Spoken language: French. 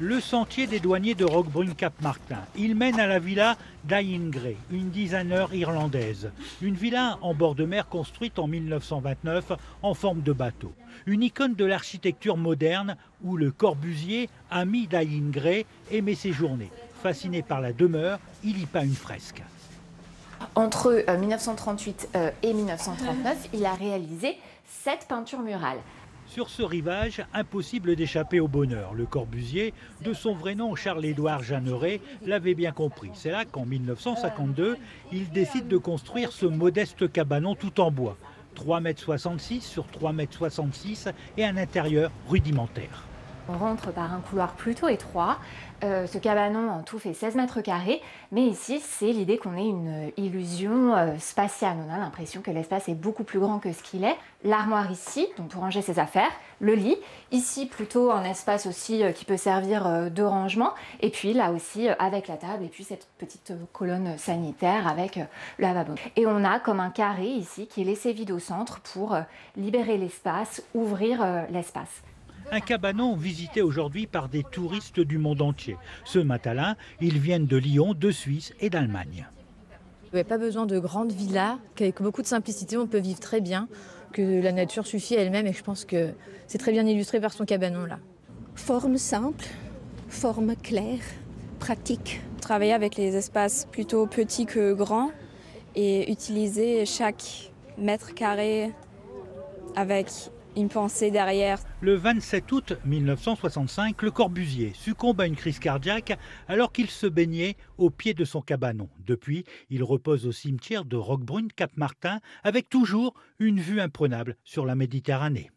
Le sentier des douaniers de Roquebrune-Cap-Martin. Il mène à la villa d'Aïngray, une designer irlandaise. Une villa en bord de mer construite en 1929 en forme de bateau. Une icône de l'architecture moderne où le Corbusier, ami d'Aïngray, aimait séjourner. Fasciné par la demeure, il y peint une fresque. Entre 1938 et 1939, il a réalisé 7 peintures murales. Sur ce rivage, impossible d'échapper au bonheur. Le Corbusier, de son vrai nom Charles-Édouard Jeanneret, l'avait bien compris. C'est là qu'en 1952, il décide de construire ce modeste cabanon tout en bois. 3,66 m sur 3,66 m et un intérieur rudimentaire. On rentre par un couloir plutôt étroit. Ce cabanon en tout fait 16 mètres carrés, mais ici c'est l'idée qu'on ait une illusion spatiale. On a l'impression que l'espace est beaucoup plus grand que ce qu'il est. L'armoire ici, donc pour ranger ses affaires, le lit, ici plutôt un espace aussi qui peut servir de rangement, et puis là aussi avec la table et puis cette petite colonne sanitaire avec le lavabo. Et on a comme un carré ici qui est laissé vide au centre pour libérer l'espace, ouvrir l'espace. Un cabanon visité aujourd'hui par des touristes du monde entier. Ce matin-là, ils viennent de Lyon, de Suisse et d'Allemagne. Il n'y a pas besoin de grandes villas, qu'avec beaucoup de simplicité, on peut vivre très bien, que la nature suffit elle-même et je pense que c'est très bien illustré par son cabanon là. Forme simple, forme claire, pratique. Travailler avec les espaces plutôt petits que grands et utiliser chaque mètre carré avec une pensée derrière. Le 27 août 1965, le Corbusier succombe à une crise cardiaque alors qu'il se baignait au pied de son cabanon. Depuis, il repose au cimetière de Roquebrune-Cap-Martin avec toujours une vue imprenable sur la Méditerranée.